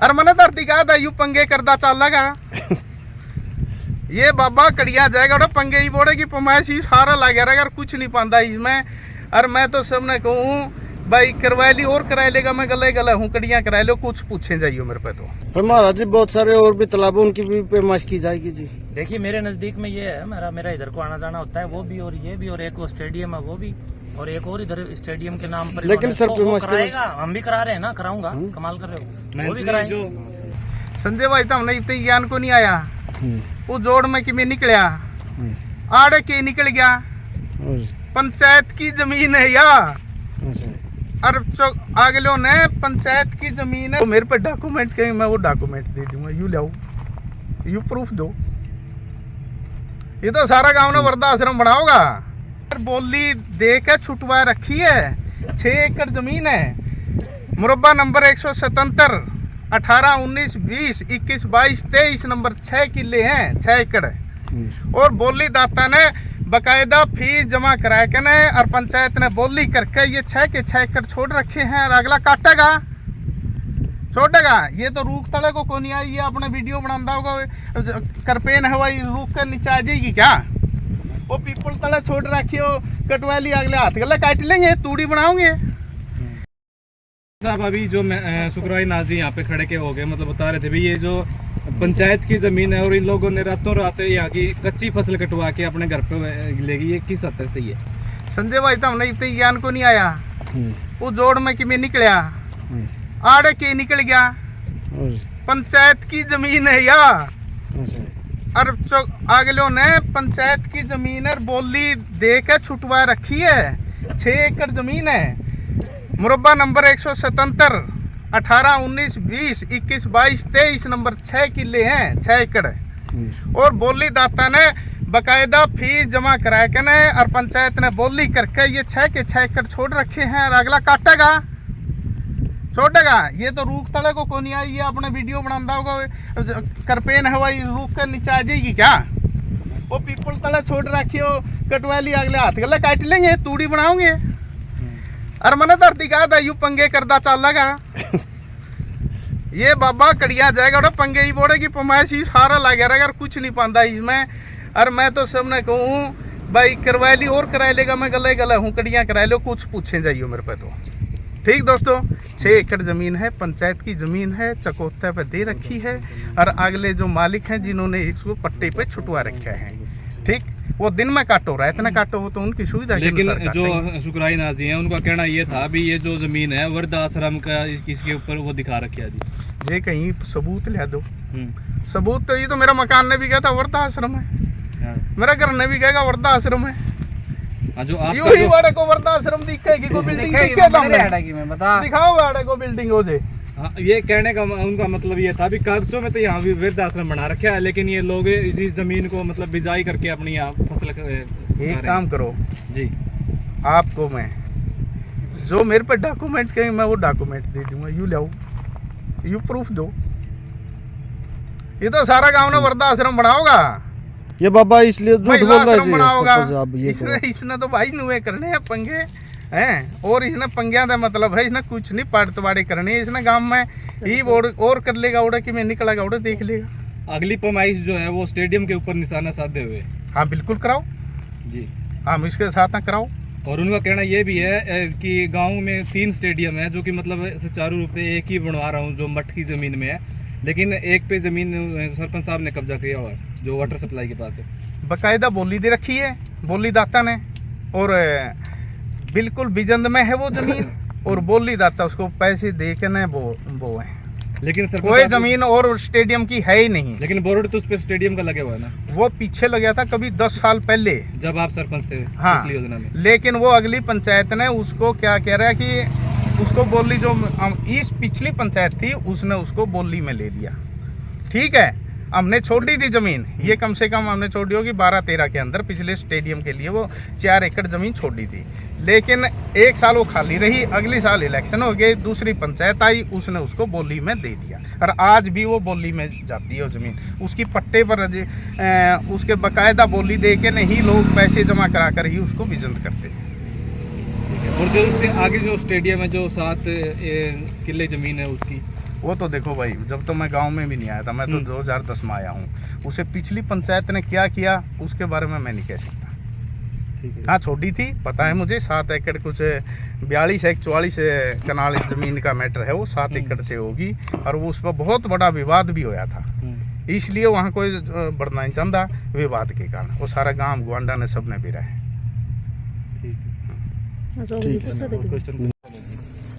अरे मैंने धरती कहा था यू पंगे करदा चल लगा ये बाबा कड़िया जाएगा और पंगे ही बोड़ेगी पमाइश ही सारा लग गया अगर कुछ नहीं पाता इसमें। और मैं तो सबने कहूँ भाई करवा ली और करा लेगा, मैं गले गला हूँ कड़िया करा लो, कुछ पूछे जाइए मेरे पे तो। महाराज जी बहुत सारे और भी तालाब उनकी भी पैमाइश की जाएगी जी। देखिए मेरे नजदीक में ये है, मेरा इधर को आना जाना होता है, वो भी और ये भी, और एक वो स्टेडियम है वो भी, और एक और इधर स्टेडियम के नाम पर। लेकिन सर कराएगा, हम भी करा रहे हैं ना, कराऊंगा। कमाल कर रहे हो, वो भी कराएंगे। संजय भाई तो हमने इतने ज्ञान को नहीं आया, वो जोड़ में कि मैं निकलिया आड़े के निकल गया, पंचायत की जमीन है या और अगलों ने पंचायत की जमीन है, तो मेरे पे डॉक्यूमेंट कहीं मैं वो डॉक्यूमेंट दे दूंगा, यू लाओ यू प्रूफ दो। ये तो सारा गांव ने वृद्धाश्रम बनाओगा। बोली दे के छुटवा रखी है, 6 एकड़ जमीन है, मुरब्बा नंबर 177, 18, 19, 20, 21, 22, 23 नंबर 6 किले हैं, 6 एकड़। और बोली दाता ने बकायदा फीस जमा कराए के ने और पंचायत ने बोली करके ये 6 के 6 एकड़ छोड़ रखे हैं, और अगला काटेगा छोड़ेगा। ये तो रूख तले को नहीं आई, ये अपने वीडियो बनाता होगा करपेन है वही रूख कर नीचे आ जाएगी क्या। वो पीपल तले छोड़ रखी हो कटवा लिया, अगले हाथ गला काट लेंगे, तूड़ी बनाओगे। साहब अभी जो शुक्रवारी नाजी यहाँ पे खड़े के हो गए, मतलब बता रहे थे भी ये जो पंचायत की जमीन है और इन लोगों ने रातों रात यहाँ की कच्ची फसल कटवा के अपने घर पे लेगी, ये किस हद तक सही है? संजय भाई तो हमने इतने ज्ञान को नहीं आया, वो जोड़ में कि मैं निकलिया आड़े के निकल गया, पंचायत की जमीन है या और अगलों ने पंचायत की जमीन है बोली दे के छुटवा रखी है, 6 एकड़ जमीन है, मुरब्बा नंबर 177, 18, 19, 20, 21, 22, 23 नंबर 6 किले हैं, 6 एकड़। और बोली दाता ने बकायदा फीस जमा कराए के ने और पंचायत ने बोली करके ये 6 के 6 एकड़ छोड़ रखे हैं, और अगला काटेगा छोड़ेगा। ये तो रूख तले को नहीं आई, ये अपने वीडियो बनाता होगा करपेन है वही रूख कर नीचे आ जाएगी क्या। वो पीपल तले छोड़ रखी हो कटवा लिया, अगले हाथ गला काट लेंगे, तूड़ी बनाओगे। और मैंने धरती कहा था यू पंगे करदा चल लगा ये बाबा कड़िया जाएगा और पंगे ही बोड़ेगी पमाइश ही सारा लग गया अगर कुछ नहीं पाता इसमें। और मैं तो सबने कहूँ भाई करवा ली और करा लेगा, मैं गले गला हूँ कड़िया करा लो, कुछ पूछे जाइए मेरे पे तो। ठीक दोस्तों, 6 एकड़ जमीन है, पंचायत की जमीन है, चकोत्ते पे दे रखी है, और अगले जो मालिक हैं जिन्होंने इसको पट्टे पे छुटवा रखा है, ठीक, वो दिन में काटो रहा है, इतना काटो हो तो उनकी सुविधा। लेकिन जो शुक्राई नाजी हैं उनका कहना ये था भी ये जो जमीन है वृद्धाश्रम का इसके ऊपर वो दिखा रखा जी, ये कहीं सबूत ले दो। सबूत तो ये तो मेरा मकान ने भी कहा था वृद्धाश्रम है, मेरा घर ने भी कहेगा वृद्धाश्रम है, जो यूं ही वाड़े को वृद्धाश्रम दिखेगी, को बिल्डिंग दिखाओ वाड़े को बिल्डिंग हो जाए। ये कहने का उनका मतलब ये था भी कागजों में तो यहाँ भी वृद्ध आश्रम बना रखा है, लेकिन ये लोग इस जमीन को मतलब बिजाई करके अपनी यहाँ फसल। एक काम करो जी, आपको मैं जो मेरे पे डॉक्यूमेंट कहीं मैं वो डॉक्यूमेंट दे दूंगा, यू लाओ यू प्रूफ दो। ये तो सारा गांव ने वृद्धाश्रम बनाओगा, ये बाबा इसलिए झूठ बोल रहा है बनाओगा। इसने तो भाई नुए करने हैं पंगे हैं, और इसने पंगिया का मतलब है इसने कुछ नहीं पड़तवाड़े करने, इसने गांव में ही और कर लेगा उड़ा कि मैं निकलेगा उड़ा देख लेगा। अगली पैमाइश जो है वो स्टेडियम के ऊपर निशाना साधे हुए। हाँ बिल्कुल कराओ जी, हम इसके साथ कराओ। और उनका कहना ये भी है कि गांव में 3 स्टेडियम है जो कि मतलब सुचारू रूप से एक ही बनवा रहा हूँ जो मठ की जमीन में है, लेकिन एक पे जमीन सरपंच साहब ने कब्जा किया हुआ है जो वाटर सप्लाई के पास है, बकायदा बोली दे रखी है बोली दाता ने, और बिल्कुल बिजंद में है वो जमीन, और बोली दाता उसको पैसे दे के न वो है, लेकिन कोई जमीन और स्टेडियम की है ही नहीं। लेकिन बोर्ड तो उस पे स्टेडियम का लगे हुआ है ना, वो पीछे लग गया था कभी 10 साल पहले जब आप सरपंच थे। हाँ, पिछली योजना में। लेकिन वो अगली पंचायत ने उसको क्या कह रहा है कि उसको बोली जो इस पिछली पंचायत थी उसने उसको बोली में ले लिया, ठीक है, हमने छोड़ दी थी जमीन, ये कम से कम हमने छोड़ दी होगी 12-13 के अंदर, पिछले स्टेडियम के लिए वो 4 एकड़ जमीन छोड़ दी थी, लेकिन 1 साल वो खाली रही, अगले साल इलेक्शन हो गए, दूसरी पंचायत आई, उसने उसको बोली में दे दिया, और आज भी वो बोली में जाती है वो जमीन, उसकी पट्टे पर उसके बकायदा बोली दे के नहीं लोग पैसे जमा करा कर ही उसको विजंत करते हैं। और जो उससे आगे जो स्टेडियम है जो 7 किले जमीन है उसकी, वो तो देखो भाई, जब तो मैं गांव में भी नहीं आया था, मैं तो 2010 में आया हूँ। उसे पिछली पंचायत ने क्या किया उसके बारे में मैं नहीं कह सकता। हाँ छोटी थी, पता है मुझे, 7 एकड़ कुछ 42-44 कनाल जमीन का मैटर है, वो 7 एकड़ से होगी, और वो उस पर बहुत बड़ा विवाद भी होया था, इसलिए वहाँ कोई बढ़ना नहीं चाहता विवाद के कारण। वो सारा गांव ग्वांडा ने सबने पीरा है।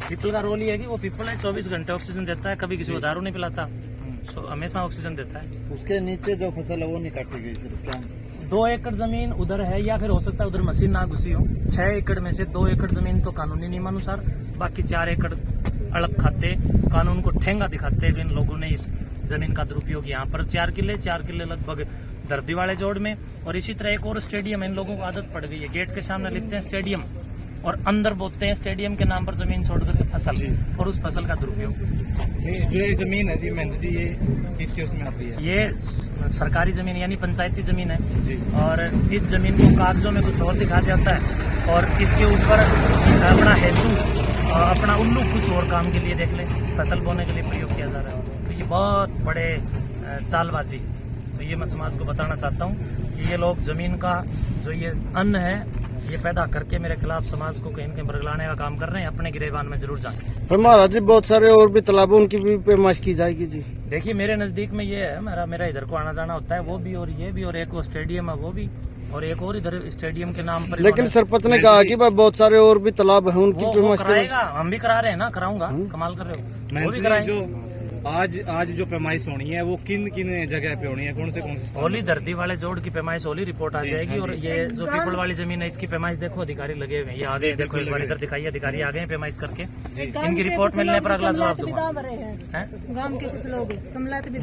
पीपल का रोल ये है कि वो पीपल है 24 घंटे ऑक्सीजन देता है, कभी किसी को दारू नहीं पिलाता, हमेशा ऑक्सीजन देता है। उसके नीचे जो फसल है वो नहीं काटी गई सिर्फ क्या? 2 एकड़ जमीन उधर है, या फिर हो सकता है उधर मशीन ना घुसी हो। 6 एकड़ में से 2 एकड़ जमीन तो कानूनी नियमानुसार, बाकी 4 एकड़ अलग खाते, कानून को ठेंगा दिखाते हुए इन लोगों ने इस जमीन का दुरुपयोग यहाँ पर 4 किले लगभग दर्दी वाले जोड़ में। और इसी तरह एक और स्टेडियम है, इन लोगों को आदत पड़ गई है, गेट के सामने लिखते हैं स्टेडियम और अंदर बोलते हैं स्टेडियम के नाम पर जमीन छोड़ करके फसल, और उस फसल का दुरुपयोग। जो ये जमीन है जी महेंद्र जी, ये किसके उसमें आती है? ये सरकारी जमीन यानी पंचायती जमीन है, और इस जमीन को कागजों में कुछ और दिखा जाता है, और इसके ऊपर अपना हेतु, अपना उल्लू कुछ और काम के लिए देख ले, फसल बोने के लिए प्रयोग किया जा रहा है। तो ये बहुत बड़े चालबाजी। तो ये मैं समाज को बताना चाहता हूँ कि ये लोग जमीन का जो ये अन्न है ये पैदा करके मेरे खिलाफ समाज को कहीं न कहीं बरगलाने का काम कर रहे हैं। अपने गिरेबान में जरूर जाएं। फिर महाराज जी बहुत सारे और भी तालाबों उनकी भी पैमाइश की जाएगी जी? देखिए मेरे नजदीक में ये है, मेरा इधर को आना जाना होता है, वो भी और ये भी, और एक वो स्टेडियम है वो भी, और एक और इधर स्टेडियम के नाम पर। लेकिन सरपंच ने कहा कि भाई बहुत सारे और भी तालाब हैं उनकी पैमाइश कराएगा, हम भी करा रहे हैं ना, कराऊंगा, कमाल कर रहे हो, वो भी कराएंगे। जो आज जो पैमाइश होनी है वो किन जगह पे होनी है, कौन से होली दर्दी वाले जोड़ की पैमाइश होली रिपोर्ट आ जाएगी। और ये जो पीपल वाली जमीन है इसकी पैमाइश देखो, अधिकारी लगे हुए हैं, ये आ गए, देखो एक बार इधर दिखाइए, अधिकारी आ गए पैमाइश करके, इनकी रिपोर्ट मिलने पर अगला जवाब दूंगा। गांव के कुछ लोग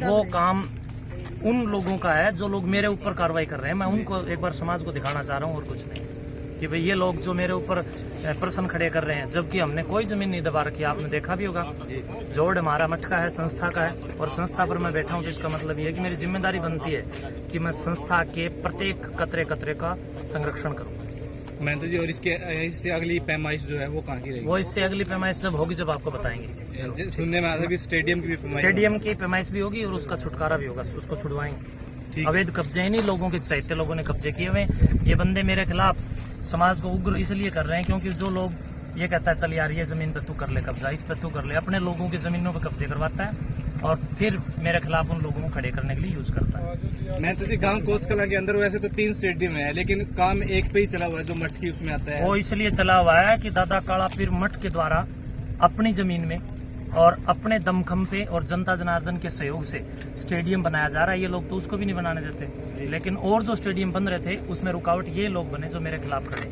वो काम उन लोगों का है जो लोग मेरे ऊपर कार्रवाई कर रहे हैं, मैं उनको एक बार समाज को दिखाना चाह रहा हूँ, और कुछ नहीं, कि भाई ये लोग जो मेरे ऊपर प्रश्न खड़े कर रहे हैं, जबकि हमने कोई जमीन नहीं दबा रखी। आपने देखा भी होगा, जोड़ हमारा मठ का है, संस्था का है, और संस्था पर मैं बैठा हूँ, तो इसका मतलब ये है कि मेरी जिम्मेदारी बनती है कि मैं संस्था के प्रत्येक कतरे का संरक्षण करूँ। महेंद्र जी, और इससे अगली पैमाइश जो है वो कहाँ की रहेगी? वो इससे अगली पैमाइश जब होगी जब आपको बताएंगे। सुनने में आता है स्टेडियम की पैमाइश भी होगी, और उसका छुटकारा भी होगा, उसको छुड़वाएंगे। अवैध कब्जे नहीं, लोगों के चैत्य लोगों ने कब्जे किए हुए। ये बंदे मेरे खिलाफ समाज को उग्र इसलिए कर रहे हैं क्योंकि जो लोग ये कहता है चल यार ये जमीन पे तू कर ले कब्जा, इस पे तू कर ले, अपने लोगों की जमीनों पे कब्जे करवाता है, और फिर मेरे खिलाफ उन लोगों को खड़े करने के लिए यूज करता है। मैं तो जी गांव कोतकला के अंदर वैसे तो 3 स्टेडियम है, लेकिन काम एक पे ही चला हुआ है जो मठ की उसमें आता है। वो इसलिए चला हुआ है कि दादा काला पीर मठ के द्वारा अपनी जमीन में और अपने दमखम पे और जनता जनार्दन के सहयोग से स्टेडियम बनाया जा रहा है। ये लोग तो उसको भी नहीं बनाने देते, लेकिन और जो स्टेडियम बन रहे थे उसमें रुकावट ये लोग बने जो मेरे खिलाफ खड़े।